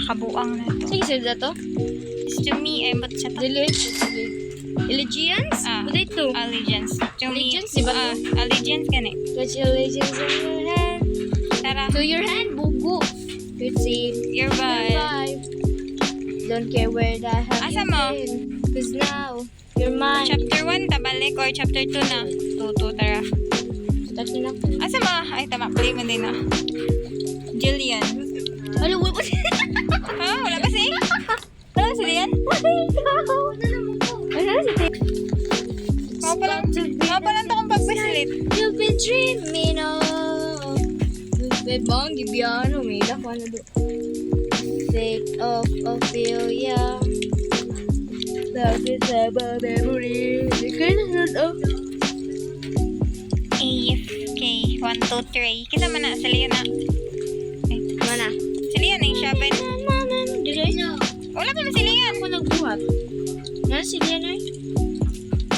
kabuang na to. Sige, sir, to? It's to me, ay ba't siya to? Dili. Allegiance? What ito? Allegiance. To me, Allegiance, di ba to? Allegiance ka na. Pledge allegiance in your hand. Tara. To your hand, bugo. Good seat. Your ball. Five. Don't care where the hell Asa you mo? been. Cause now, you're mine. Chapter 1, tabalik or chapter 2 na? 2, tara. Start na ako. Asa mo? Ay, tama. Play mo din na. Jillian. Ano, wala pa siya? Ha? Wala kasi? Wala kasi Jillian? Ano na si Tay? Mga pa lang to kung pagpasilit. You've been dreaming of. May bang gibiano, may lako na do. Fate of Ophelia. Love is about memory. The kind of AFK. 1, 2, 3. Kisa man na. Saliyan na. Ay, mana? saliyan na yung 7. Dili. Wala pa na saliyan. Ako nagbuhat. Yan si Lian ay.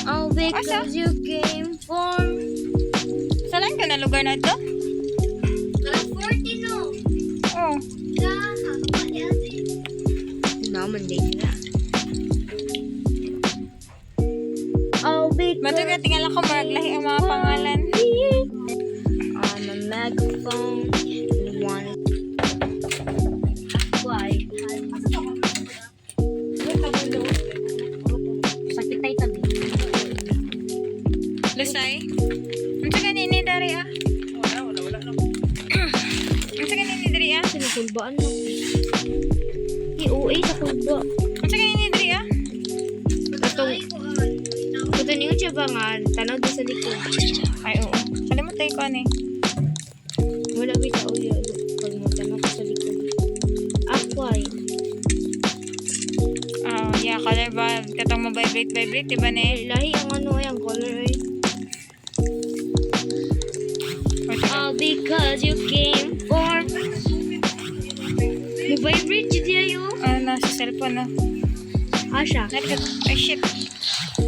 Oh, because you came from. Saan ka na lugar na to? Kala 40 no. Oh. Naman din na. Oh, because Matuga, tingala ko maraglahi ang mga pangalan. on a megaphone. You want it. Why? Sakit tayo tabi. Lusay? Ang sa ganini, Dari ah? Ang sa ganini, Dari ah? Sinakulbaan mo. I-OA sa kulba. Ang sa ganini, Dari ah? Katong, kuto niyo siya ba nga, tanaw doon sa likod. Ay, oo. Kalimutan ko ano eh. Wala ba ito ulo pag mo tanaw sa likod. Aquay. Oh, yeah, color bulb. Katong mo vibrate, diba na eh? Lahi ang ano ay, ang color ay. All because you came for. Mag-vibrate dyan tayo. Nasa cellphone na. Asya. Ay, shit.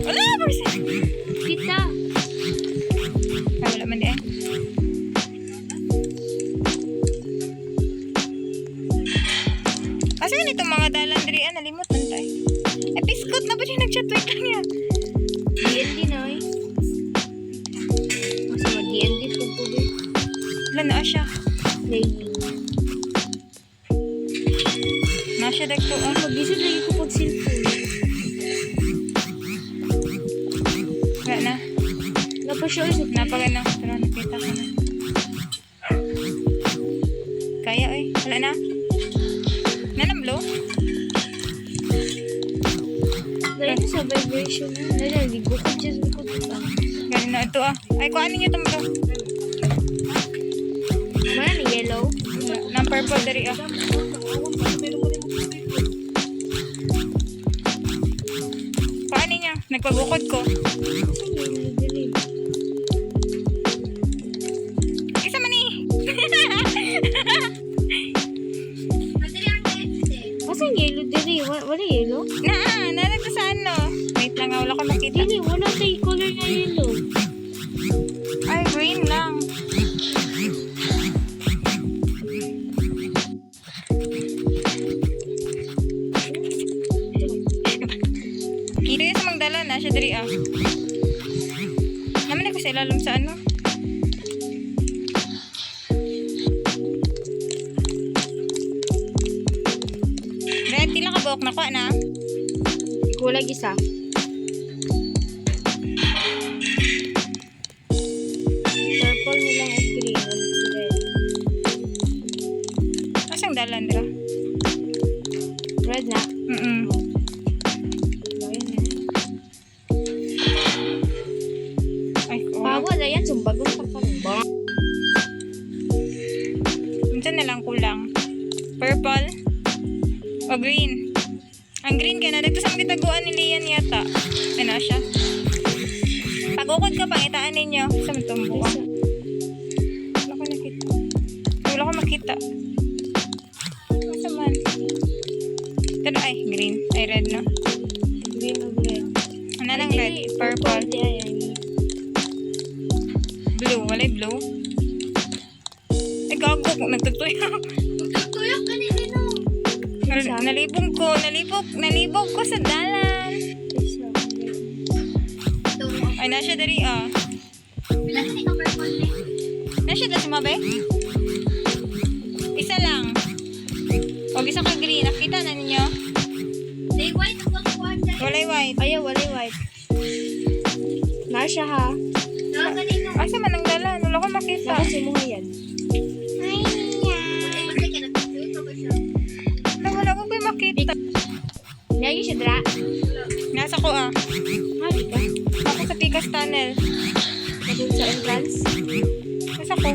Wala, person. Kita. Wala man di eh. Kasi ganito mga dalan diri nalimutan tayo. Eh, piskot na ba siya nag-chat-tweet lang yan? DND na ay. Kasi mag-DND po po din. Wala na siya. Lady. Nasya dagto ah. Mag-isip lagi ko pag cellphone. Wala na. Napasya ay sa Napagano. Pero nakita ko na. Kaya eh. Wala na. Nanamblo? Dahil na sa vibration na. Dahil na, ligo ko dyan sa likod ko. Ganun na ito ah. Ay, kung ano nyo itong bro? Mana ni yellow? Nang purple dari ah. Kung ano nyo? Nagpabukod ko. Isa man eh. Kasi yellow diri. Wala yellow? Nalagta sa ano? Wait lang wala ko makita. Dili, wala tayo color na yellow. Ay, green lang. Kita yung sa magdala na siya dari ah. Naman ako sa ilalim sa ano? Red, tila ka buhok na ko na. Kulag isa. Purple nilang at green. Red. Asang dalan dira? Red na. Mm-mm. Ayun na. Ay, ko. Pawa na yan. Sumbagong pa ka rin. Minsan na lang kulang. Purple o green. Ang green ka na. Dito sa magitaguan ni Lian yata. Ano siya? Pag-ukod ka, pangitaan ninyo. Sa matumbo ah. Wala ko nakita. Wala ko makita. Masa man? Pero ay, green. Ay, red no? Green o red. Ano lang red? Purple. Di ayan. Blue. Walay blue. Ay, gago. Nagtutuyo. Tuyok ka nila no. Wala Isa. Nalibog ko sa dalan. Isa. Ay, nasya dari ah. Nasya da sumabi? Isa lang. O, isa ka green. Nakita na ninyo? Walay white. Ayaw, walay white. Nasya ha. Asa man ang dalan? Wala ko makita. Nakasi mo nga yan. Wala ko kayo makita. Lagi siya dra. Nasa ko ah. Hali ka. Ako sa Picas Tunnel. Naging sa entrance. Nasa ko.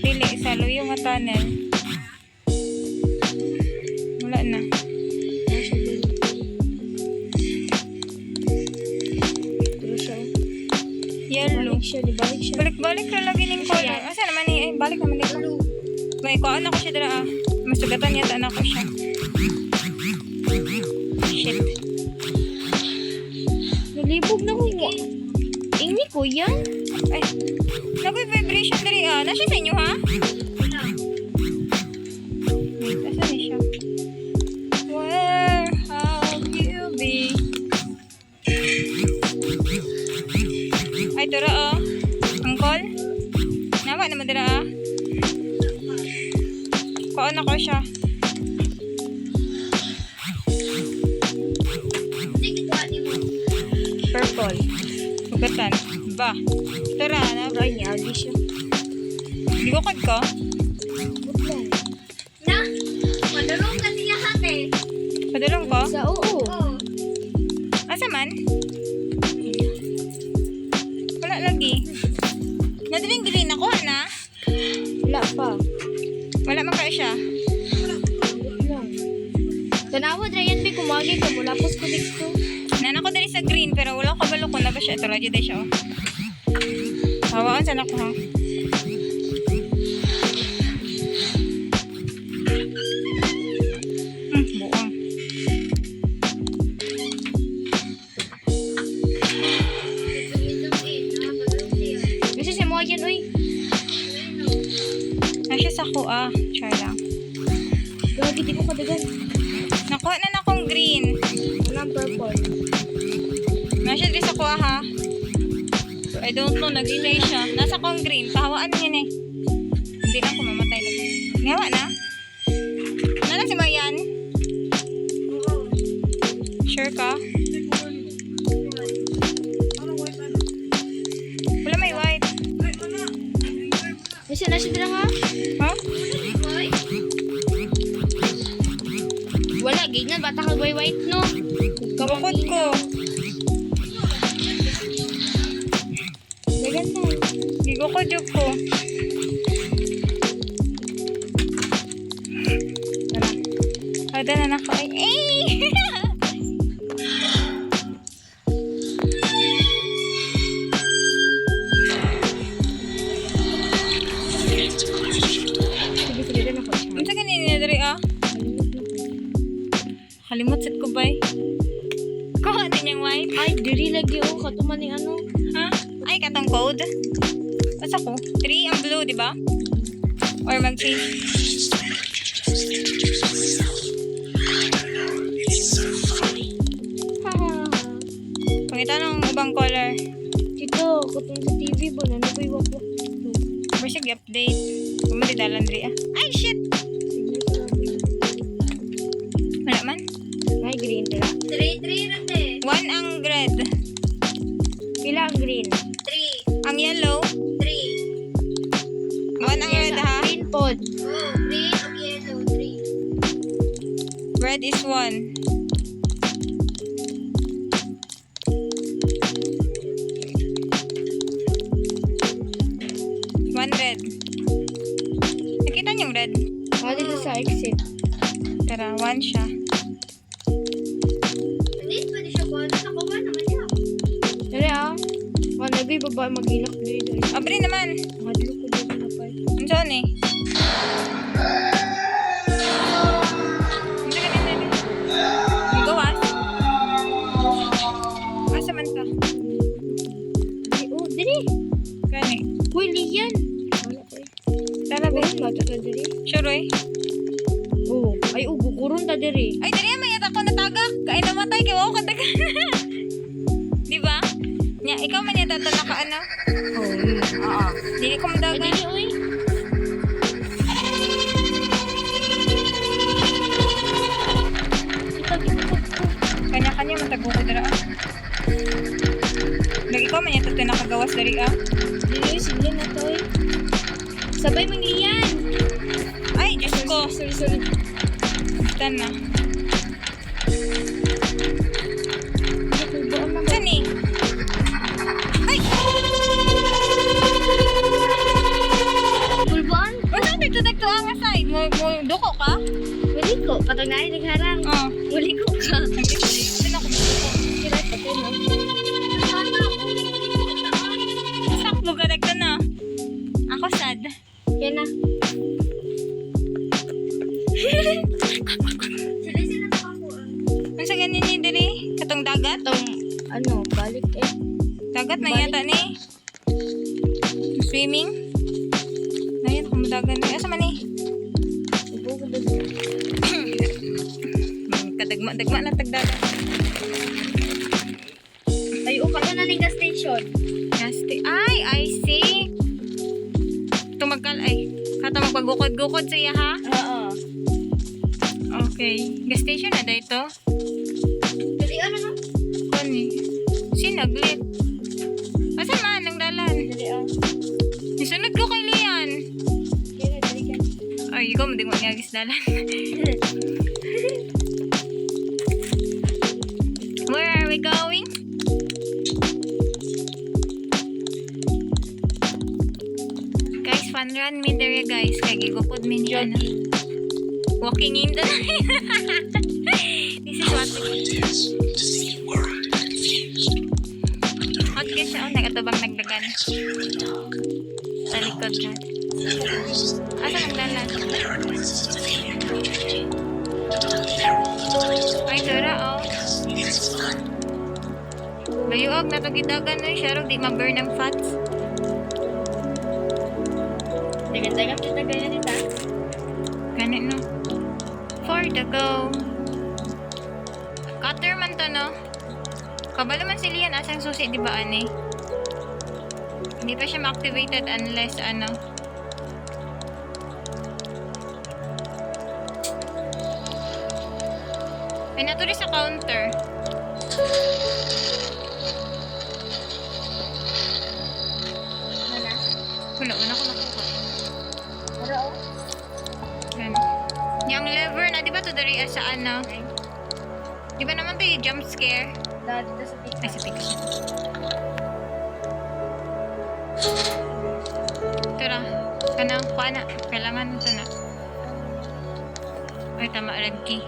Dili, sa Luyo nga tunnel. Wala na. Nasya din. Pero siya. Yellow. Balik siya, balik siya. Balik-balik na lagi ng color. Asa naman eh? Ay, balik naman dito. May kuhaan ako siya dira ah. Masugatan yata na ako siya. Shit. Nalibog na ko. Ingni ko yan. Ay, nag-vibration diri ah. Nasya sa inyo ha? Wait, asa na siya? Where have you been? Ay, tara ah. Angkol? Nama naman dira ah. Kuhaan ako siya. Purple. Sugatan. Ba? Tara na. Right niya, aldi siya. Hindi ko kod ko. Good lang. Padulong ko. Sa oo. Asa man? Wala lagi. Nadaling green ako na. Wala pa. Wala man kayo siya. Good lang. Tanawa, Drayan, be, kumagi ka mo. Lapos ko dito. Nana ko dali sa green pero wala ko balo ko na ba siya. Ito radyo din siya. Oh. Hawaan sana ko ha. Buang. Kasi siya mo yan, uy. Nasya sa ko ah. Try lang. Gagi, di ko kadagan. Nakuha na na akong green. Walang purple. Nasya dali sa ko ah ha. I don't know. Nag-delay siya. Nasa akong green. Pahawaan na yan eh. Hindi na ako mamatay na. Ngawa na? Nana si Mayan? Sure ka? Wala may white. Nasya dira ha? Ha? Wala, gignan. Bata ka white, no? Kabukod ko. Naganda. Gigo ko joke ko. Tara. Ada na nako. Ay! Sige, din ako siya. Ano sa ganyan niya dari ah? Halimot set ko bay. Kuha din yung white. Ay, diri lagi oh. Katuman ni ano. Ha? Ay, katong code. Basta ko. 3 ang blue, di ba? Or mag-change. Pangita ng ubang color. Dito, kutong sa TV ba? Nanaboy wak-wak dito. Basta update. Bumali dalan diri ah. Ay, shit! Signal sa labi. Wala man. Ay, green dala. 1 ang red. Pila ang green? Ang yellow. 1 ang red ha. Green pod. Red is 1. One red. Nakita niyo yung red? Ah, dito sa exit. Tara, 1 siya. Dali ah. Ah, nagay baba mag-ilak dito. Abre naman. Madlo ko dito na pa. Ano eh? Hindi ka din. Gawas. Asa man ka? Ay, oh, dali. Gani. Uy, liyan. Wala ko eh. Tara, be. Uy, mata ka dali. Sure, eh. Oo. Ay, ugo. Kurun ta diri. Ay, dali may yata ko natagak. Kaya namatay, kaya ako kadagan. Di ba? Nya, ikaw man yata ito naka ano? Oo. Oo. Dili ko madagan. Dili, uy. Kanya-kanya matago ko dara. Lagi ko man yata ito nakagawas dari ah. Dili, sige na to, uy. Sabay mangliyan. Ay, Diyos ko. Sorry. Tan na. Buon na. Saan eh? Ay! Pulbuan? Wala dito dagto ang aside. Mo duko ka? Muli ko. Patag na rin nagharang. Oo. Muli ko ka. Saan ako magduko? Kira pa ko, no? Sakmo ka dagto na. Ako sad. Yan na. Sila nakakuha. Ano sa ganin ni diri? Katong dagat? Itong, ano, balik eh. Dagat na yata ni. Swimming? Dayan ako madagan na. Asa man eh? Ibo ko dito. Kadagma na tagdagan. Ay, ka na ng gas station. Gaste. Ay, I see. Tumagkal ay. Kata magpagukod-gukod siya ha? Oo. Okay. Gas station na dito. Dali, ano na? Kani. Sinaglit. Asa man ang dalan? Dali, Isunod ko kay Lian. Kira, dali ka. Ay, ikaw madig mag-agis dalan. Where are we going? Guys, fun run me there guys. Kaya gigukod me niya na. Walking in the This is what it is. Hot ka siya. Oh, nagatubang nagdagan. Sa likod na. Asa nagdalan? Ay, dara oh. Bayuog na ito gidagan no. Siya di ma-burn ang fats. Dagan-dagan kita ganyan nita. Ganit no. For the go. Cutter man to no. Kabalo man si Lian asang susi di ba ani? Hindi pa siya ma-activated unless ano. Ay naturi sa counter. Mana? Wala ko nakuha. Para, oh. Yan. Yung lever na, di ba to dari sa ano? Di ba naman to yung jump scare? Dati na sa pizza. Ay, sa picture. Tara. Kanang kuha na. Kailangan ito na. Ay, tama. Lagi.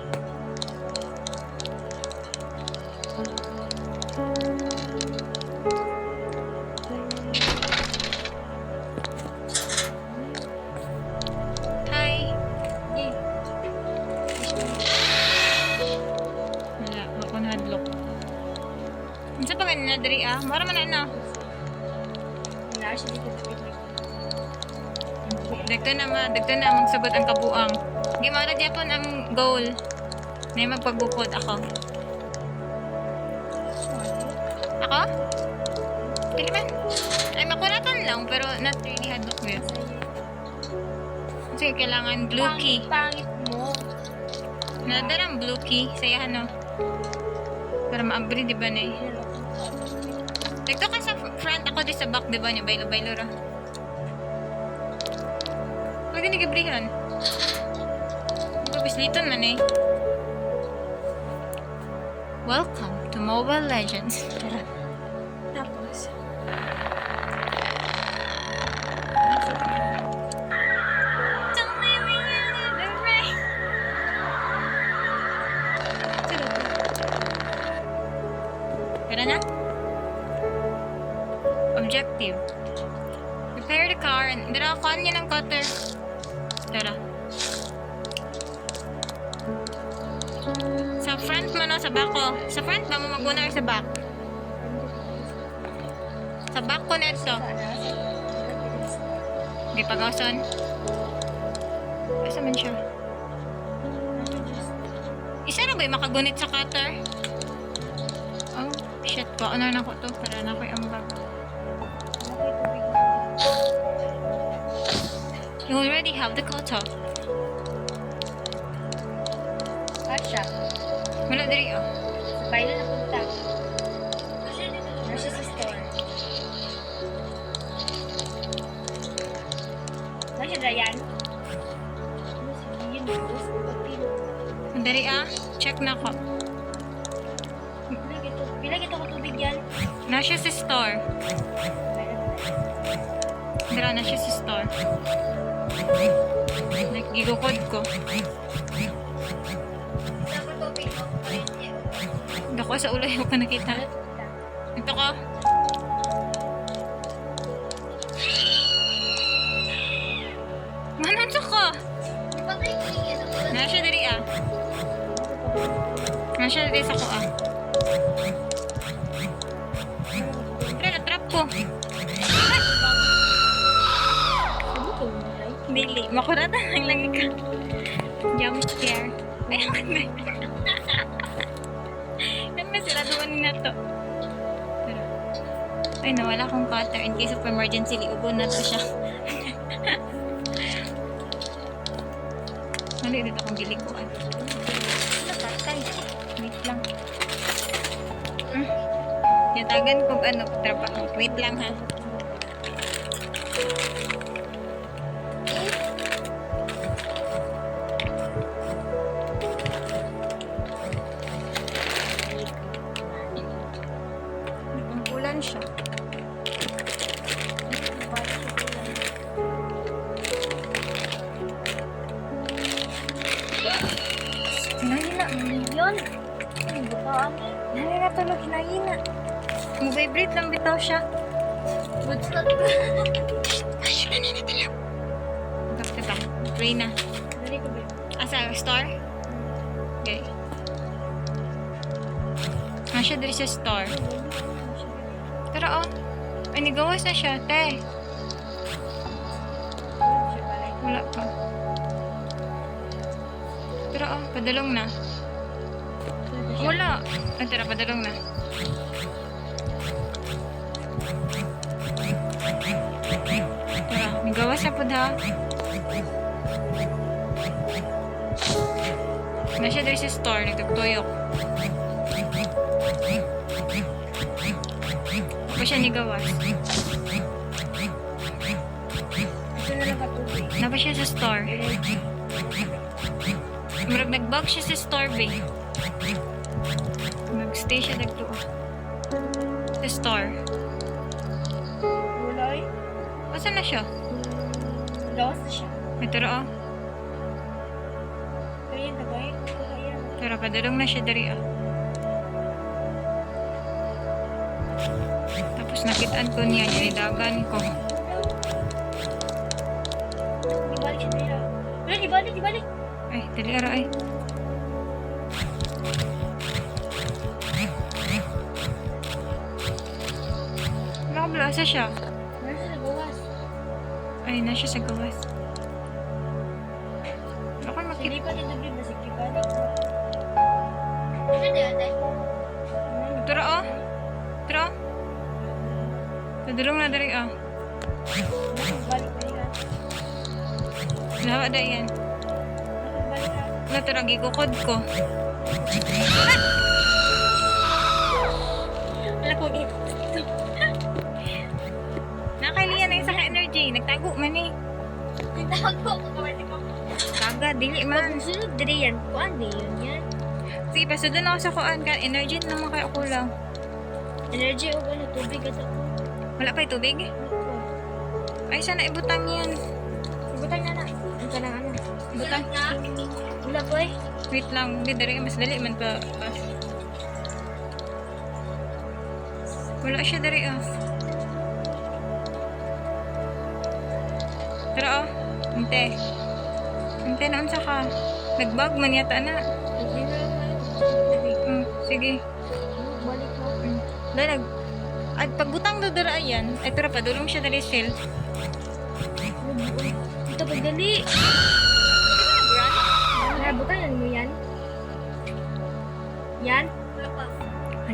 Hi. Eh, Wala. Ako na hadlock. Ano pa ganun na dari ah? Mara man na. wala siya dito sa pizza. Dagto na magsabot ang kabuang. Gimara Japon ang goal. May magpagbukod ako. Ako? Dili man. Ay, makuratan lang, pero not really hadlock mo yun. Kasi kailangan blue key. Pangit mo. Nadarang blue key. Saya ano. Para ma-upgrade, di ba na eh? Dagto ka sa front ako di sa back, di ba niya? Bailo-bailo ra. Pwede nigabrihan. Bisliton man eh. Welcome to Mobile Legends. Tara. Tapos, Don't leave me in the rain. Tara na. Objective. Repair the car and dara kuan niya ng cutter. Tara. Sa front mo no, sa back ko. Sa front ba mo maguna or sa back? Sa back ko na ito. Okay, pagawson. Asa man siya? Isa na ba yung makagunit sa cutter? Oh, shit. Paano na ko to para na ko ambag. You already have the cutter. Kasha. Wala diri oh. Sabay na napunta. Nasa sa store. Nasa Ryan. Diri ah. Check na ko. Pila gito ko tubig yan? Nasya sa store. Dira na siya sa store. Nagigukod ko. Dako sa ulo yung ko nakita. Ito ko. Manon sa ko? Nasya diri ah. Nasya diri sa ko ah. Tara, na-trap ko. Dili, makuratan lang lagi ka. Jump scare. Ay, ang ganda. Yan na sila doon na to. Pero, ay, nawala akong cutter. In case of emergency, liugon na to siya. Ano dito akong bilikuan? Wait lang. Yatagan kung ano, trabaho. Wait lang ha. Nagpangkulan siya. Hinahina. Yun. Ang bukaan eh. Hinahina tulog, hinahina. Mag-vibrate lang bitaw siya. What's that? Bakit ba? Pray na. Dali ko ba? Asa, store? Okay. Siya dali sa store. Pero oh, ay nigawas na siya, te. Wala pa. Pero oh, padulong na. Wala. Ay, tara, padulong na. Tara, nigawas na po ha. Na siya dali sa store, nagtagtuyok. Ako siya nigawas. Ito na lang katubig. Napa siya sa store. Marag nag-bug siya sa store, babe. Nag-stay siya nagtuo. Sa store. Wala eh. Asa na siya? Lawas na siya. Ito ro, oh. Kaya yun, tagay. Kaya. Tara, padulong na siya dari, oh. Tapos nakitaan ko niya, nidagan ko. Ibalik siya tayo. Wala, ibalik. Ay, dali ara ay. Nakablasa siya. Nasa sa gawas. Ay, na siya sa gawas. Ako makita. Silipat yung tubig na sige, balik. Ano na yun, tayo? Tara, oh. Tara. Padulong na dari, oh. Balik na yan. Lawa da yan. Balik na. Natara, gigukod ko. Wala ko ito. Nakaliyan na yung saka energy. Nagtago man eh. Tawag ko kung kawali ko. Kaga, dili man. Pag sunod diri yan, kuan di yun yan. Sige, pasudon ako sa kuan ka. Energy naman kayo ko lang. Energy o ano, tubig at ako. Wala pa yung tubig? Ay, sana ibutang yan. Ibutang na na. Ang kanang ano. Ibutang. Wala po eh. Wait lang. Hindi, dari mas dali man pa. Wala siya dari, ah. Tara, oh. Ante. Ante, naunsa ka. Nag-bug man yata na. Hindi na lang. Sige. Balik mo. Dalag. At pagbutang do dara yan, ay tara padulong siya dali sil. Ito pagdali. Nabutang yan mo yan.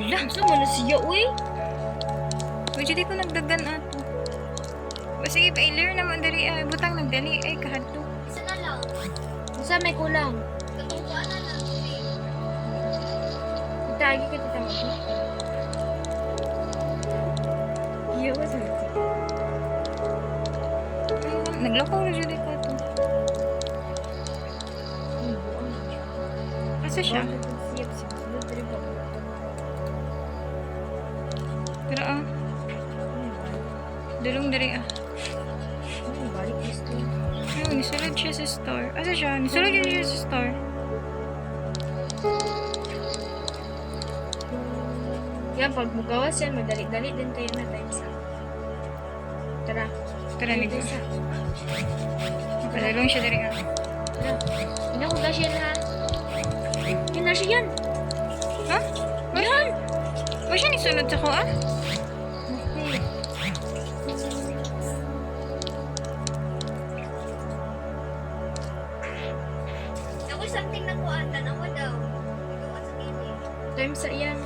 Hala. Gusto mo na siya, uy. Uy, di ko nagdagan ato. O sige, pa-ilir naman dari ay. Butang nagdali ay kahadto. Isa na lang. Basta may kulang. Katungkuan na lang. Itagi ka tita mo. Iyo ba sa Naglakaw na dyan ko ito. Asa siya? Pero dulong dari Ayun, nisulod siya sa store. Asa siya? Nisulod yun siya sa store. Yan, pag magawas yan, madali-dali din tayo na tayo sa. Tara. Tara, nito. Isa. Nakadulong siya dari Tara. Hindi ako gasyan ha. Yun na siya yan. Ha? Yan! O siya nisulod sa ko Okay. Ako something na kuan. Tanawa daw. Ikaw sa kini. Time sa yan.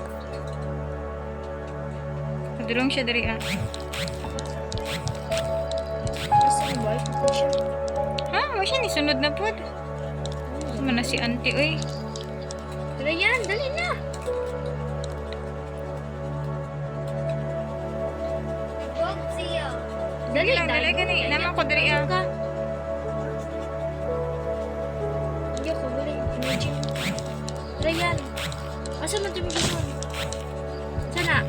Nakadulong siya dari Basta yung balik ko siya. Ha? O siya nisunod na po. Mana si auntie, uy. Tara yan, dali na. Huwag siya. Dali, lang, dali ka ni. Naman ko dari ka. Hindi ako, dali. Imagine. Tara yan. Asa man ito mo? Sana?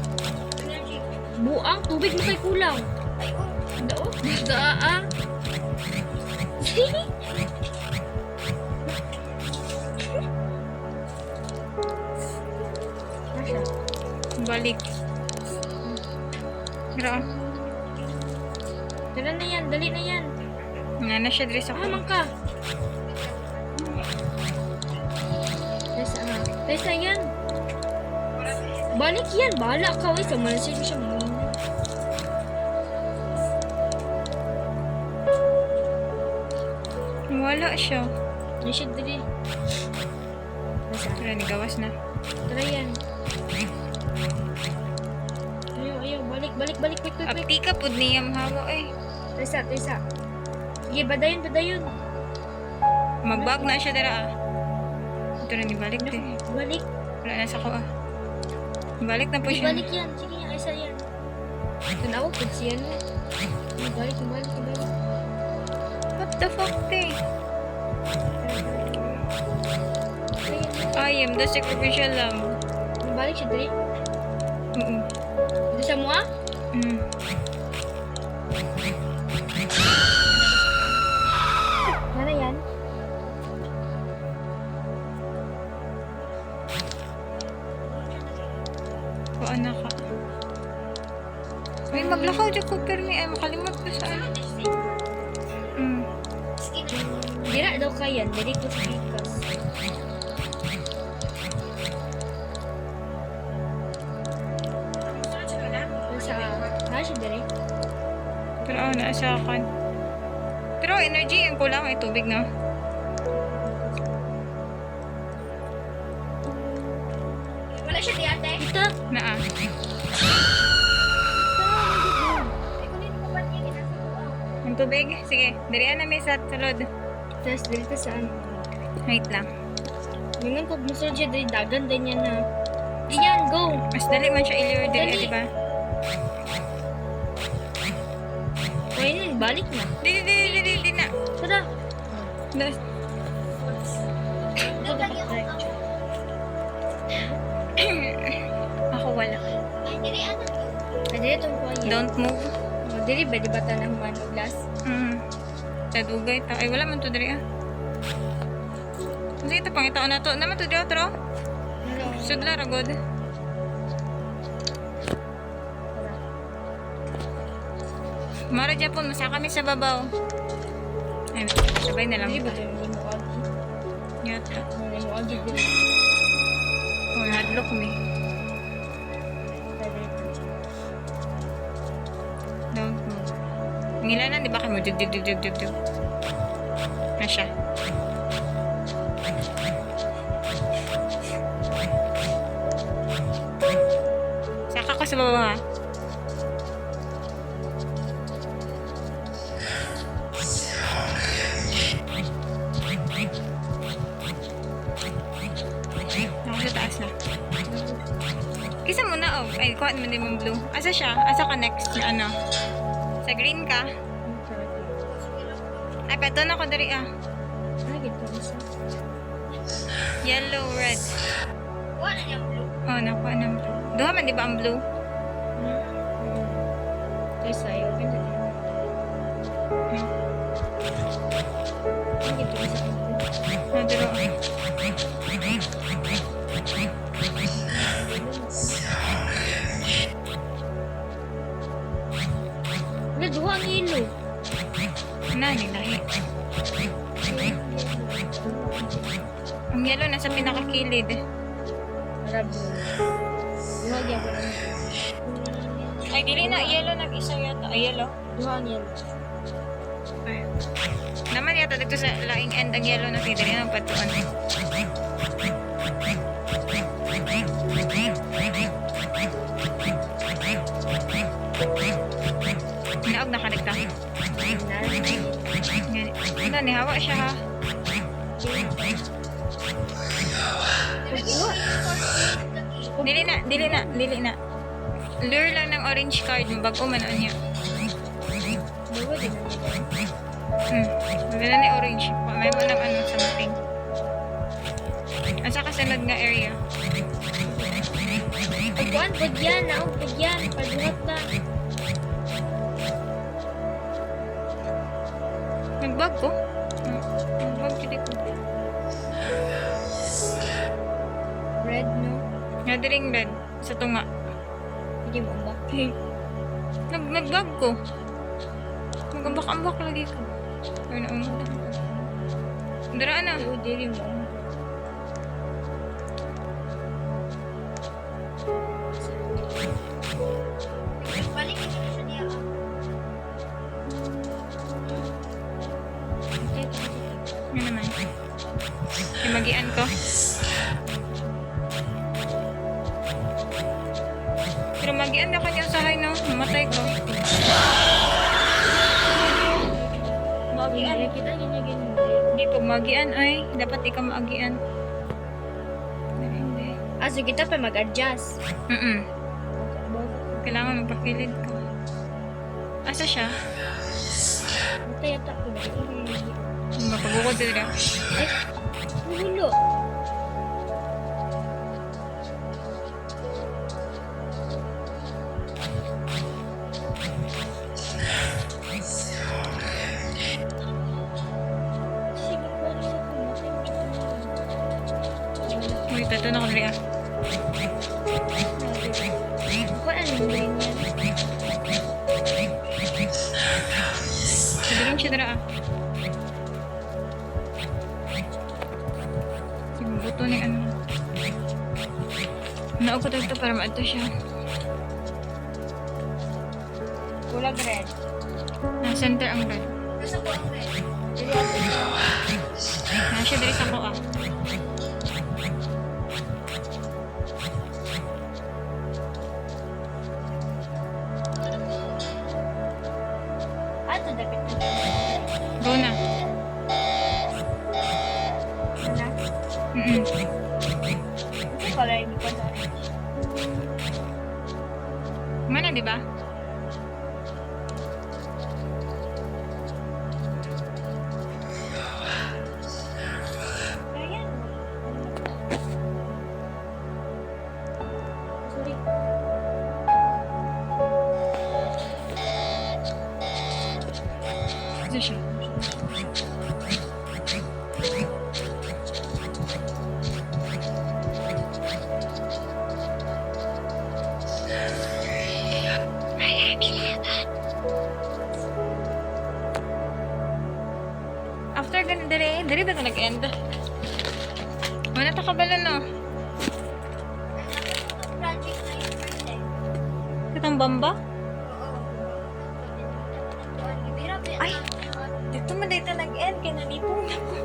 Energy. Buang, tubig mo kay kulang. Ay, oh. Dao? Gaa. Asya. Balik. Gra. Tara na yan, dali na yan. Nga na siya dari sa ko. Hamang ka. Tesa yan. Balik yan, bahala ka. Uy, kamalasin mo siya. Wala siya. Hindi siya dali. Tesa. Tara, nigawas na. Tara yan. Ayaw, balik, quick. Apti ka po niya mahawa eh. Tesa. Sige, badayon. Magbag na siya dara Ito na nibalik eh. Balik. Wala na sa ko Balik na po siya. Balik yan. Sige, aysa yan. Tanawag ko siya na. Balik. What the fuck, te? I am the sacrificial lamb. Balik siya dali. Oo. Ito sa mua? Nara yan? Kuan na ka. Uy, maglakaw dyan ko, permi. Ay, makalimot ko saan. Skin. Dira daw kayan. Dali ko sa bigas. Sa nara siya dali. Pero nasa akin. Pero energy, yung kulang ay tubig na. Wala siya di ate. Ito. Naa. Ay, kunin mo ba niya ginagawa? Ang tubig. Sige, darian na may sa salod. Tapos dito saan? Wait lang. Ganun pag masarap siya dali. Dagan din yan na. Iyan, go! Mas dali man siya ilir dali, Dali. diba? Kaya na, balik na. Di na. Tara. Das. Doon lagi ako ako. Ako wala. Ay, dili ano to. Dali itong kuya. Don't move. Dili ba, di ba ta na humano glass? Tadugay ta. Ay, wala man to dali Sige, ito pangitaon na to. Naman to dali otro. Sudla ragod. Mara Japon, masa kami sa babaw. Ay, sabay na lang. Dili ba ito yung mo agi? Yata. Yung mo agi dili. Oh, hadlock me. Don't move. Ngilanan, di ba kayo mo? Dug. Na siya. Ay, kuha naman din mong blue. Asa siya? Asa ka next na ano? Sa green ka? Ay, pato na ko dari ah. Ay, gito isa. Yellow, red. Wala niyang blue. Oh, nakuha ng blue. Duha man di ba ang blue? Ay, sa'yo. Ganda din. Ay, gito isa. Naduro. Wala, duha ang yellow. Na, nilahi. Ang yellow nasa pinakakilid. Marabo. Duha ang yellow. Ay, dili na. Yellow nag-isa yata. Ay, yellow. Duha ang yellow. Ay. Naman yata dito sa laing end ang yellow na dili na patuan. Naog na kaligta. Ano, nihawa siya ha. Dili na. Lure lang ng orange card, bago man niya. Duha din ang yellow. Maganda ni orange. May mo ng ano, something. At saka sunod nga area. Ay, kuan, pagyan. Naong pagyan. Pagduhat na. Nagbag ko? Nagbag kiti ko. Red, no? Nga diring red. Sa tunga. Hindi mo ba? Nagbag ko. Magambak-ambak lagi ko. Ay, naunod. Dara na. Oo, dili mo. Balik ko na siya niya. Yun naman. Imagian ko. Pero magian na kanya usahay no. Mamatay ko. Magian. Kita niya ganyan. Hindi pag magian ay. Dapat ikaw maagian. Hindi. Ah, so kita pa mag-adjust. Kailangan magpakilid ko. Asa siya? Matay atak ko na. Mapagukod talaga. Ay, hulo. Sige, pwede siya pumatay. Uy, tato na ko dali ah. Kuan, ano green yan? Sabihin siya dara ah. Sige, buto ni ano. Naog ko dito para maato siya. Kulag red. Center ang red. Nasa ko ang red. Dili ako. Nasya dali sa ko ah. Ato, dapat na. Go na. Ano? Ito pala, hindi ko na. Mana, di ba? Ayan. Sorry. Ito siya. After ganun, dali ba ito nag-end? Wala ta kabalan no? Project na yung first time. Katang bamba? Ay! Ay! Dito man dito nag-end, kaya nalipong na ko.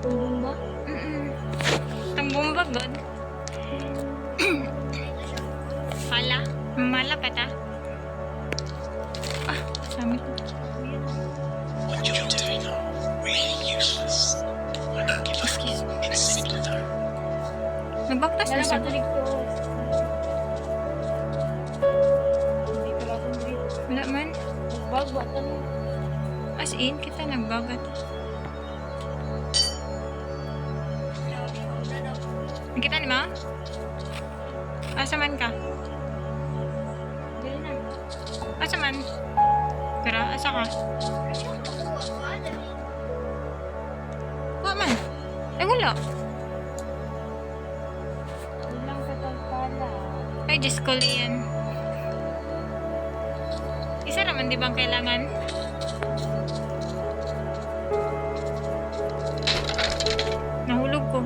Tumbong ba? Tang bomba, God. Hala? Mala pa ta? Ah, sami ko. What you're doing are really useless. I don't give up in a single time. Nagbaktas na Wala siya. katulig to. bugatan mo. As in, kita nagbagat. Nakita ni ma? Asa man ka? Dili na. Asa man? Tara, asa ka? Wa man. Ay, wala. Ilang katagpala. Ay, Diyos ko, Lian. Isa naman, di ba ang kailangan? Nahulog ko.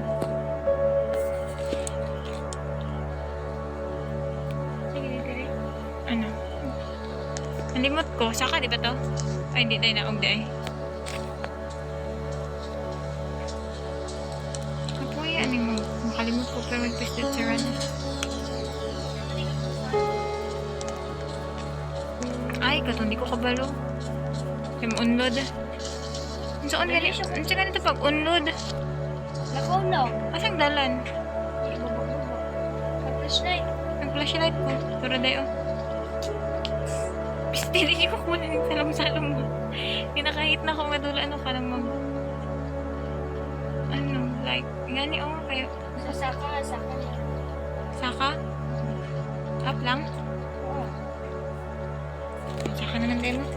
Sige, dili. Ano? Nalimot ko. Saka, di ba to? Ay, hindi tayo naog di ay. Apoy, ano yung makalimot ko pero mag-twisted sa run. Ay, katong di ko kabalo. Yung unload. Ang saan ganito? Ang saan ganito pag unload? Lakaw na. Asang dalan? Pag-flashlight. Ang flashlight ko. Pero dayo. Piste, hindi ko kunin yung salam-salam mo. Kinakahit na ako madula. Ano ka lang mag... Ano? Like, gani o kayo. Saka na. Saka? Up lang? Oo. Saka na ng demo.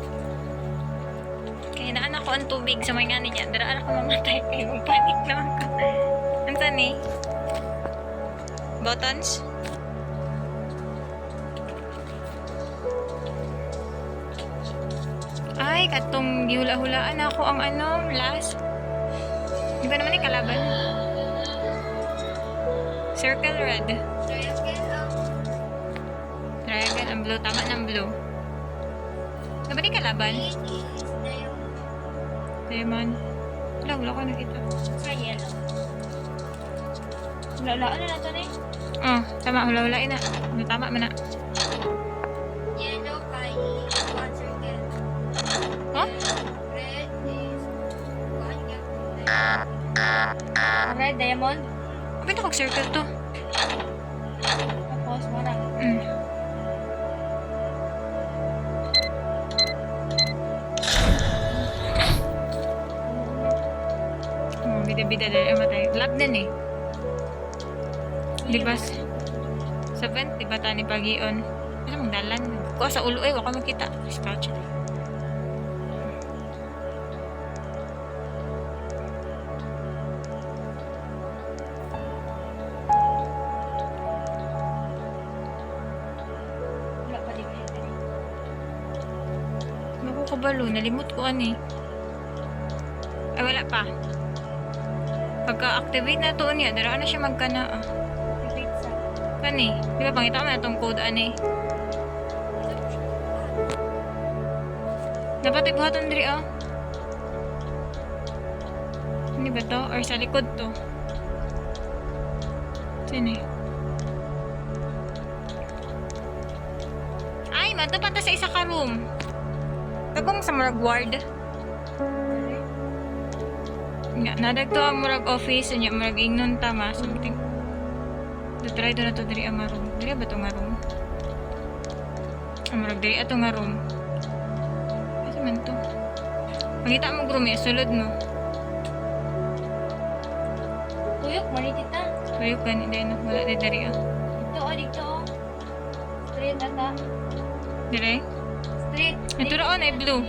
Kaya naan ako ang tubig sa mga nga niya. Daraan ako mamatay kayo. Panic naman ko. Ano saan eh? Buttons? Ay, katong gihula-hulaan ako ang ano, last. Di ba naman yung kalaban? Circle red. Triangle ang blue. Tama ng blue. Di ba yung kalaban? Diamond. Wala ko nakita. Sa yellow. Lalaan na nato na eh. Oh, tama. Hula-hulain na. Tama man na. Yellow kay one circle. Huh? Red is one Red diamond. Kapit ako circle to. Tapos marang. Oh, bida-bida dahil matay. Lab din eh. Di ba? Sa vent, di ba tani pagion? Ano mong dalan? Kuha sa ulo eh, waka makita. Scratch. Wala pa din kayo. Naku kabalo, nalimot ko ani. Ay wala pa. Pagka-activate na to niya, daraan na siya magkana. Activate sa. Kani, di ba pangita ko na itong code ani. Dapat ibuhaton diri ah. Hindi ba to? Or sa likod to? Sini. Ay, matapat na sa isa ka room. Tagong sa murag ward. Nga, nadagto ang murag office, nya murag ingnon tama, something. Try do na to diri ang room. Diri ba to nga room? Ang murag diri ato nga room. Kasi man to. Pangita mo room, sulod mo. Tuyok, manitita. Tuyok ka ni Dino, wala di diri ah. Dito oh. Straight ata. Dire? Straight. Ito roon ay blue.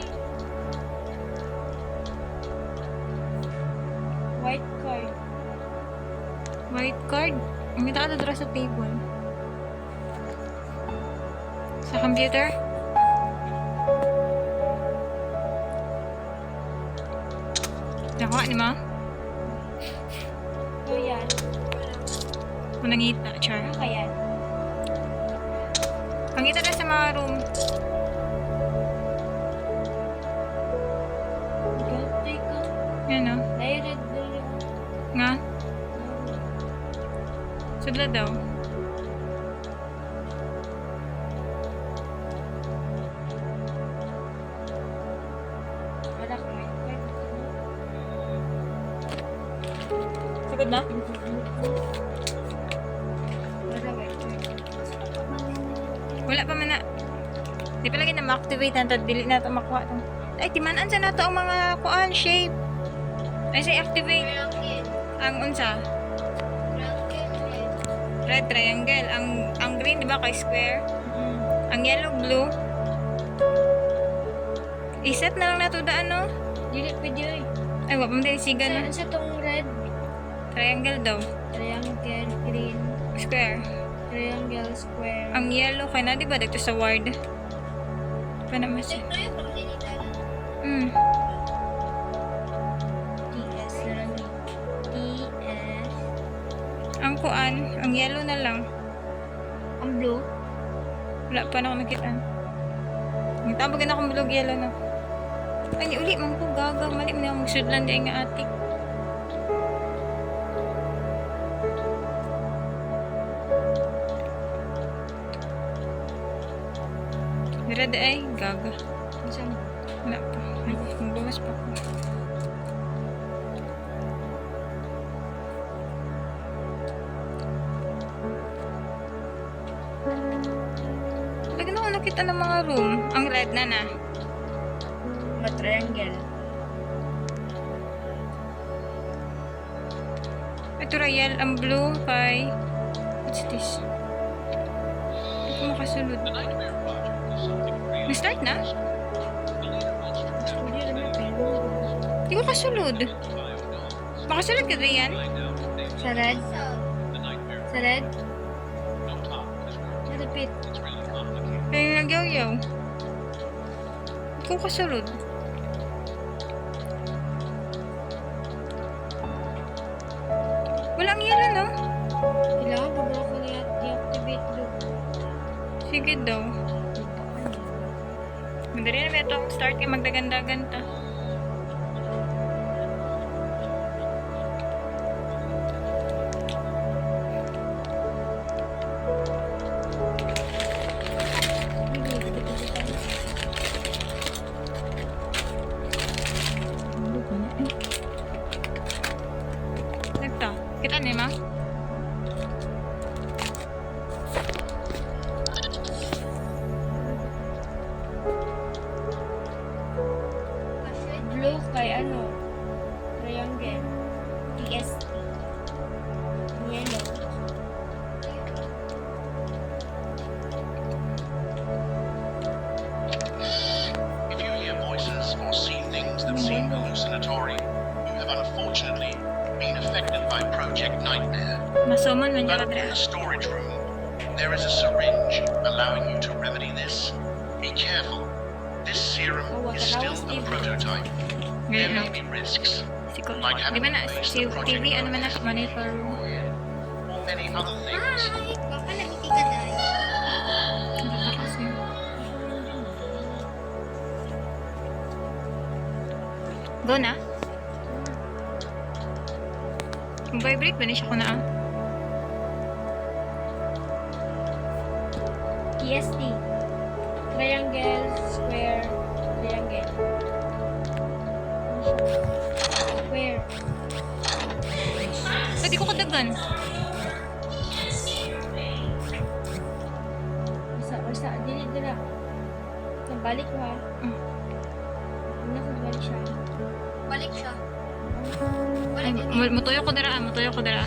White card. White card? Ang kita ka dito sa table. Sa computer? Nakuha ni ma? So yan. Manangita, char. Ano kaya? Pangita na sa mga room. Gantay ka. Yan o. Naired dali. Nga? Sudla daw. Wala ka white card. Sagod na? Wala white card. Wala pa man na. Di pa lagi na ma-activate na to, dili na to makuha to. Ay, timanan sa na to ang mga kuan shape. Ay, say activate. Triangle. Ang unsa? Triangle. Red triangle. Ang green, di ba, kay square? Ang yellow, blue. Iset na lang na to daan, no? Dili pwede oy. Ay, wap mo din siga na. Saan sa tong red? Triangle daw. Triangle, green, Square. triangle, square. Ang yellow kay na, di ba, dito sa word? Pa naman siya. Ito yung pagdinita na. TS na lang. TS. Ang kuan, ang yellow na lang. Ang blue. Wala pa na ako nakita. Ang tabagin akong bulog yellow na. Ay, uli, man ko gaga. Mali mo na akong magsudlan di nga ate. Dira di ay, gaga. Saan? Wala pa. Ay, magbawas pa ko. Lagi na ako nakita ng mga room. Ang red na na. Mga triangle. Ito royal, ang blue kay... What's this? Hindi ko makasulod. The nightmare project is something real. Na-start na? The leader wants to Pwede rin na pero. Hindi ko kasulod. Makasulod ka ba yan? find out if they Sa red? the nightmare. Sa red? No top has worked. Sa repeat. It's really complicated. Kaya nagyaw-yaw. Hindi ko kasulod. Walang yellow, no? Kailangan pa ba ako i-activate blue? Sige daw. Madali na ba itong start kay magdagandagan ta. Nagta. Kita ni ma? Blue kay ano? Triangle. TST. Yellow. If you hear voices or see things that seem hallucinatory, you have unfortunately been affected by Project Nightmare. Masuman man But yung in adre. the storage room, there is a syringe allowing you to remedy this. Be careful. This serum is still a prototype. There may be risks, Si ko. Like Di having ba na? to face Si the project TV, ano man na? Monitor. or many other things. Ay, baka nagiti ka dahil. Ano pa kasi? Go na? Mag-vibrate ba niya siya ko na ah? TST. Triangle, square, triangle. Square. Pwede ko kadagan. Basta, dili dila. Balik ko ha. Una ko balik siya. Balik siya. Ay, Balik siya. mutuyo ko dara, mutuyo ko dara.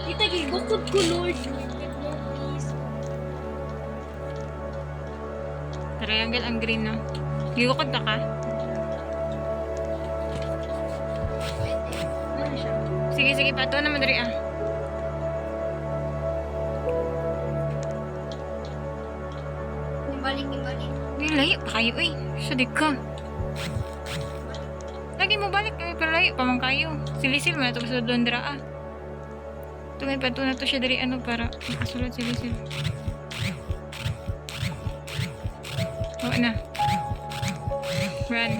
Kita gigukod ko, Lord. Please. Triangle ang green no. Gigukod ka ka? Ano siya? Sige, sige, pato na madari ah. Ibalik. Ay, layo pa kayo eh. Sadig ka. Lagi mo balik kami pero layo pa man kayo. Silisil mo na ito sa doon dara ah. Tungay pa ito na to siya dari ano para makasulad silisil. Oo na. Run.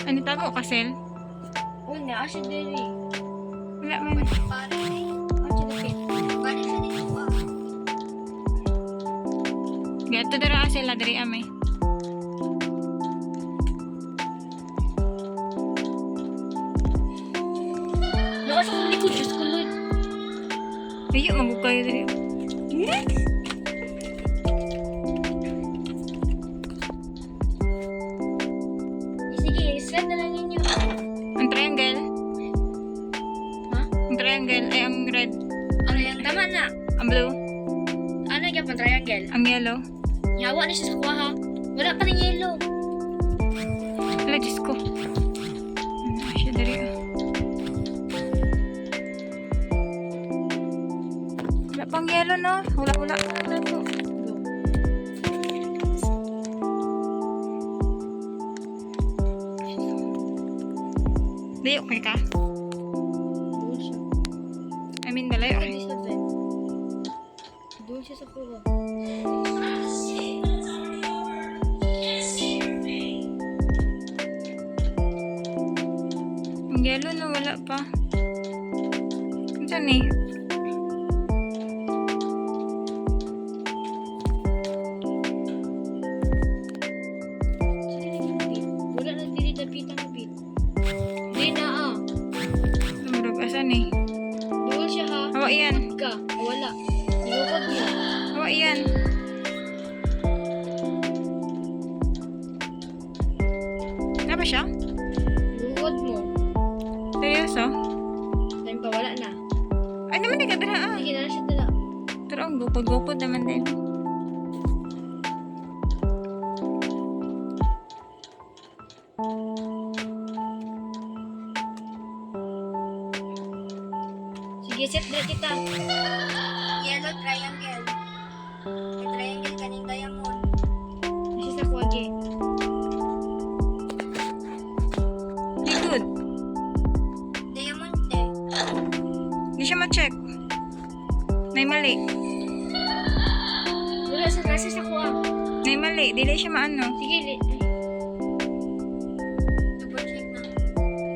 Ano tago ka, Sel? Una, asya dili. Wala man. Balik eh. Asya dili. Balik siya dito ah. Gato dara sila dari amay. Ayo, magukay dali. Sige, slide na lang ninyo. Ang triangle. Ha? Ang triangle. Ay, ang red. Ano yan? Tama na. Ang blue. Ano yung pang triangle? Ang yellow. Yawa na siya sa kuha ha. Wala pa ng yellow. Wala, Diyos ko. Ano siya dali ah. Wala pang yellow, no? Wala. Wala to. Layo kay ka? Doon siya. I mean, malayo. Pwede sa ven. Doon siya sa kuha. Ang yellow na wala pa. Saan eh? Wala na dili dapitan na bit. Di na ah. Namurag, asan eh? Doon siya ha. Hawa yan. Ka. Wala. Ilukod mo. Hawa yan. Wala ba siya? Ilukod mo. Seryoso? Time pa wala na. Ay naman di ka dala ah. Sige na siya dala. Pero ang gupod-gupod naman din. Sige, set na kita. Yellow triangle. May triangle kaning diamond. Nasa sa kuwage. Di good. Diamond eh. Di siya ma-check. Nay mali. Wala sa nasa sa kuha. Nay mali. Dili siya maano. Sige, Double check na.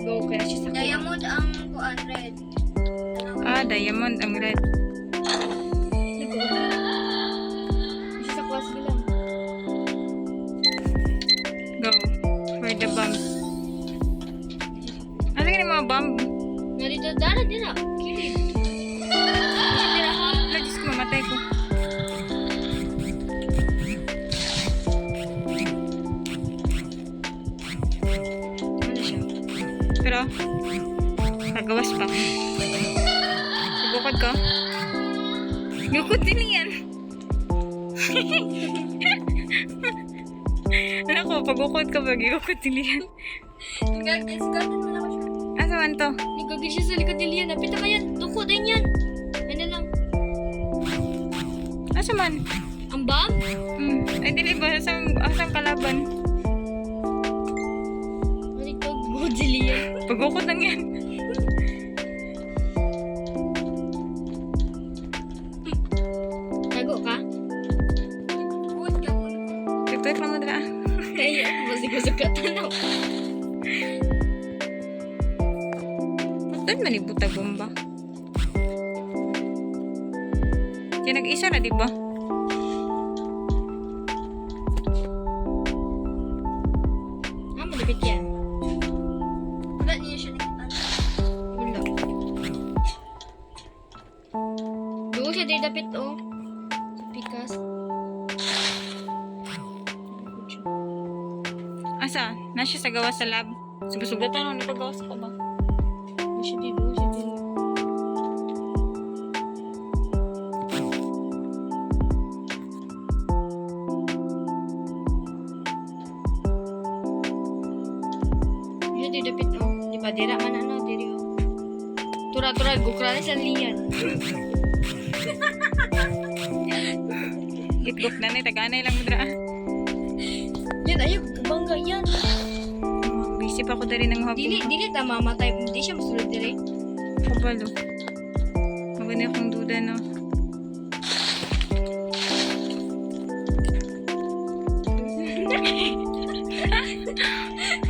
go ka na siya sa kuha. Diamond ang kuan red. Ah, diamond ang red. Nasa sa kuha, sige lang. Go. For the bomb. Asa ka mga bomb? Nga dito, dala din na. Kilig. Nasa tira ha. Wala, Diyos ko, mamatay ko. Ano siya? Pero, nagawas pa. Bukod ko. Gukod din yan. Ano ko, pag-ukod ka, pag-ukod din yan. Discarded mo na ko siya. Asa man to? Nagagay siya sa likod nila yan. Napita ka yan. Tukod din yan. Ano lang. Asa man? Ang bomb? Ay, dili ba? Asang kalaban? Malikod. Godzilla. Pag-ukod lang yan. Tago ka? Good ka po. Tek-tek lang mo dala. Kaya ako masigusugatan na. Doon manibutag bomba. Kaya nag-isa na, di ba? Ah, malapit yan. Wala niya siya nakita. Wala. Doon siya din dapit oh. Sa pikas. Asa? Nasya sa gawa sa lab. Sugasugatan na paggawas ko ba? Doon siya din. Doon siya din. Doon siya din dapit oh. Di ba dira man ano. Diri oh. Tura-tura. Gukra na siya liyan. Gitgok na ni, taganay lang mo dala. Yan, ayaw. Bangga yan. Busy pa ako dari ng hapon. Dili ta mamatay. Hindi siya masulod dire. Kabalo. Maganda akong duda, no?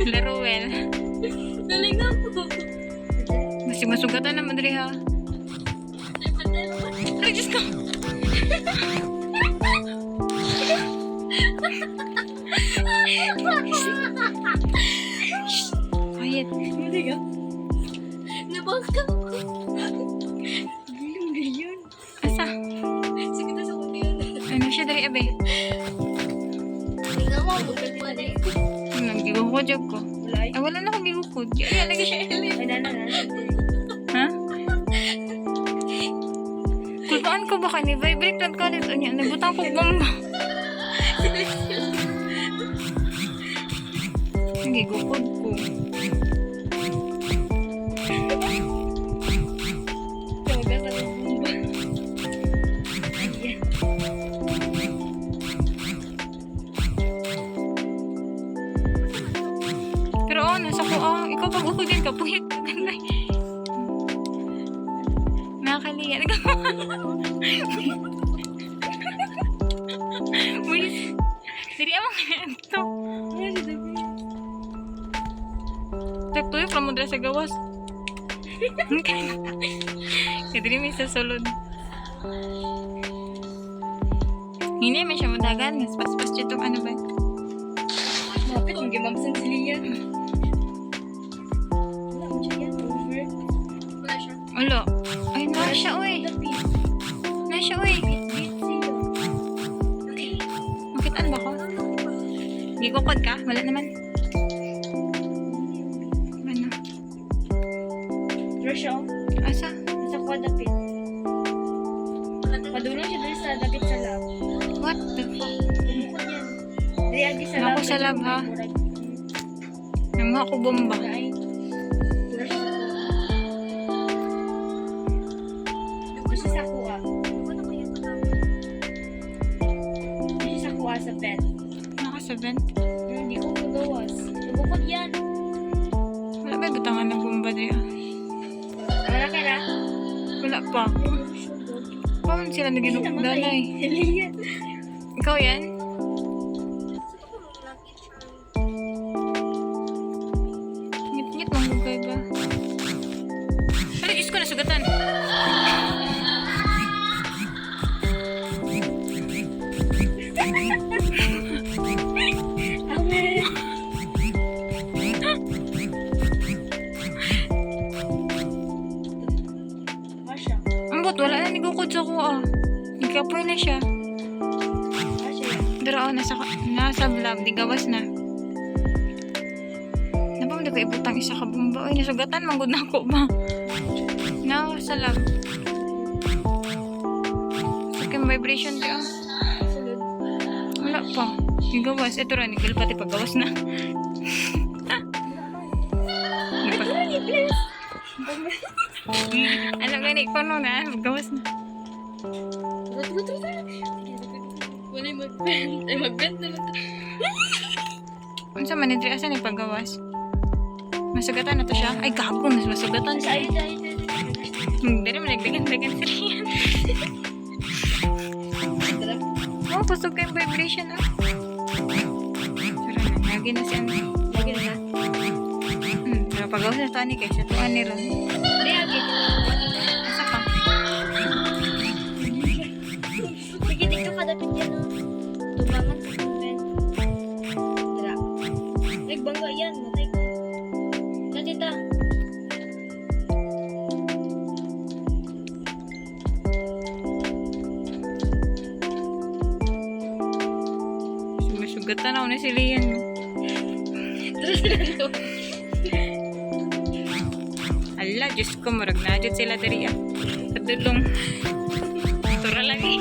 Laro well. Nalingaw ko. Masih masugatan naman dali ha. Ay, Diyos ko. Quiet. Hindi ka? Nabangka ko. Gilong na yun. dali, abe. Hindi nga mo, bukod mo na eh. Nagigukod job ko. Wala eh. Ay, wala na akong gigukod. Ay, lagi siya ilim. Ay, na. Ha? Kulpaan ko ba ka ni vibrate lang ka nito niya. Nabutang ko bomba. Nagigukod ko. Tawagan ka ng bomba. Ayan. Pero nasa ko, ikaw pag ukod yan, kapuyat ka ganay. Nakakaliyan. Wait. Diri amang ito. Takto yung pramudra sa gawas. Kaya diri may sa sulod. Hindi may siya madagan. Mas pas-pas siya itong ano ba? Lapit, mag-imamsan sila yan. Wala mo siya yan, over. Wala siya. Ulo. Ay, na siya, uy. Lapit. Na siya, uy. Bit siya. Makitaan ba ko? Gigukod ka? Wala naman. Ano? Rush siya, oh. Asa? Nasa kuha dapit. Padulong siya doon sa dapit sa lab. What the fuck? Bumukod yan. Dili agi sa lab. Ako sa lab, ha? Namuha ko bomba. Ay. Rush siya. Rush siya sa kuha. Rush siya sa kuha sa bed. Naka 7. Hindi ko magawas. Bumukod yan. Wala ba yung butangan ng bomba dito? Wala ka na? Wala pa. Paano sila naginukdanay? Sila yan. Ikaw yan? Ngit-ngit mong bugay ba? Ay, Diyos ko, nasugatan. Masya. Ambot, wala na nigukod sa kuha. Nagkapoy na siya. Masya yan. Pero nasa lab, di gawas na. Napam di ko ibutang isa ka bomba. Ay, nasugatan, manggod na ako ba? Sa lab. Second vibration di Sulod. Wala pa. Di gawas. Ito rin, nigil pati paggawas na. Ano gani ko no na, gawas na. Wala yung mag-bend. Ay, mag-bend na lang. Unsa man diri asa ni paggawas? Masugatan na to siya. Ay gago, mas masugatan siya. Ay. Diri man nagdagan-dagan sila yan. Oh, pasok kayong vibration ah. Pero lagi na siya. Lagi na. Pero paggawas na to ani kay sa tuan ni ron. Hindi, agi. Asa ka? Sige, dito ka dapit yan, oh. Tubangan sa bed. Tira. Ay, bangga yan. Matay ka. Tita. Sumasugatan ako na si Lian. No? Ala, Diyos ko, marag na dyan sila dari ah. Kadulong. Tura lang eh.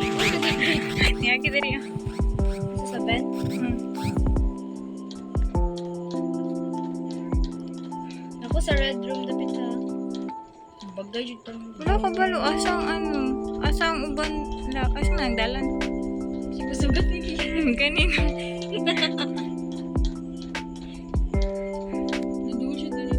Niyaki dari ah. Sa bed? Ako sa red room dapit ha. Bagay yun tang. Wala ka balo, asang uban, asang nagdalan. Sugat ni Kiyan. Kanina. Naduwa siya dali.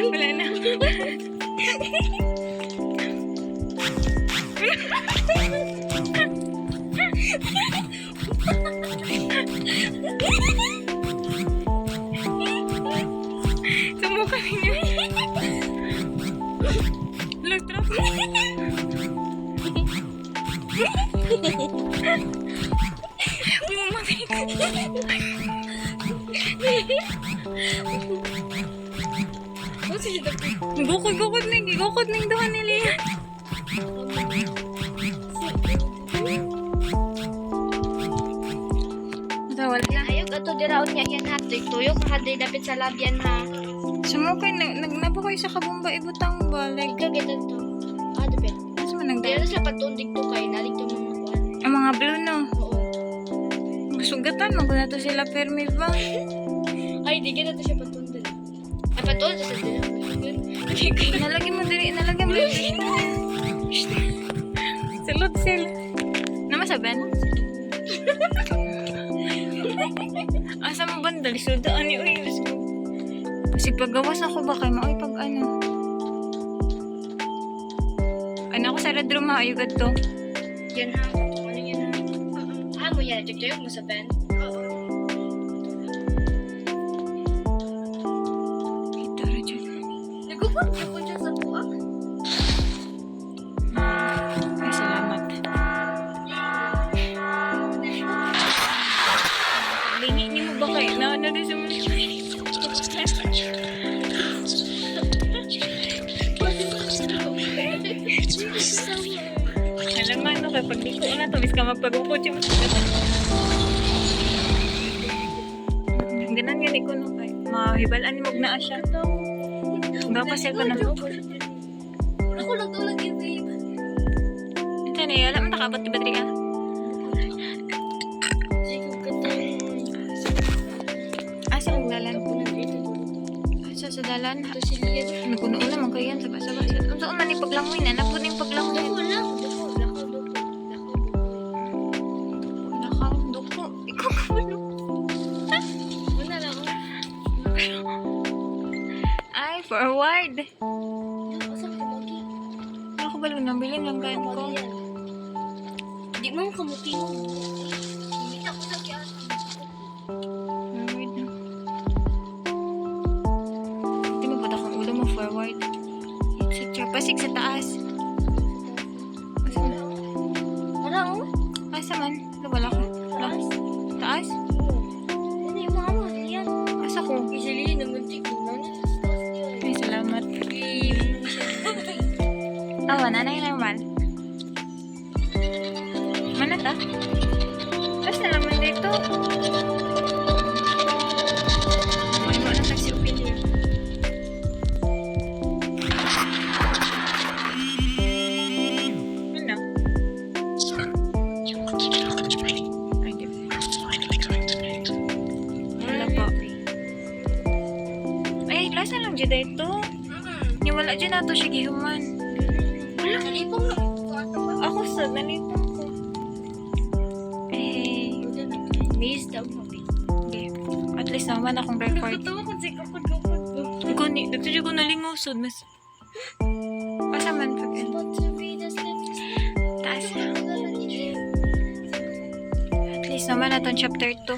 Wala na. Sumukha niya. Lagtrap. Ano siya dito? Gukod ning duha ni Lian. Wala na. Ayok ato diraon niya yan ha. Tuyok ka hadri dapit sa labyan ha. Sumukay, nagnabukoy sa kabumba, ibutang ba? Like, Ito gito to. Ah, dapit. mas man Dito nagdala. siya patundig to kay nalig to mga kuan. Ang mga blue, no? Oo. Sugatan, maguna to sila permi ba? Ay, di gito to siya patundig. Ay, patundig sa dito. Nalagyan mo diri, nalagyan mo diri. Salot sila. Namasaban? Asa mo bandal? Sudaan ni Uy. Kasi paggawas ako ba kay maoy pag ano. Ano ako sa red room ha, ayugad to. Yan ha. Ano yan ha? Ah, mo yan. Tuyok mo sa pen. Kita ra dyan. Nagupon ko dyan sa kuha. Ay, salamat. Lingi ni mo ba kayo? Na ano din sa mga... Alam mo ano, kapag di ko na to, bis ka magpagukot yung ganan yan ko no kay mahibalan mo na siya. Gapasel ko na. Ako lang tulag yung babe. Ito na alam mo nakabot di battery ka? Sige, kata. Asa ang dalan? Asa sa dalan? Ito si Lian. Napuno na man kayan sa basa. Unsa man ni paglangoy na napud ning paglangoy. Dako lang. Nakaw duko. Ikaw kuno. Muna lang. Ay, forward. Asa ka magi? Ako ba nang bilin lang kain ko. Di mo kamuti mo. Hindi ako sa kaya. Forward na. Di mo pata kung ulo mo forward. Sa pasig sa taas. Asa man? Wala oh. Asa man? Wala ko. Taas. Taas? Ano yung mga mo? Lian. Asa ko? Kasi Lian namuntik mo. Nani sa taas niya. Ay, salamat. Awa, nanay naman. Mana ta? Tapos na naman dito. May mo na taxi opinion. Ano? So, you want to challenge me? Ay, di ba? We're finally going to meet. Wala pa. Ay, lasa lang dyan dito. Niwala dyan nato siya gihuman. Wala. Nalipong lang. Ako sa nalipong ko. Eh, Miss daw mo. okay. At least naman akong record. Nagkatawa ko si kapag. Gani, dito dyan ko nalingusod. Mas... Asa man pag... But to be the steps. Taas. At least naman natong chapter 2.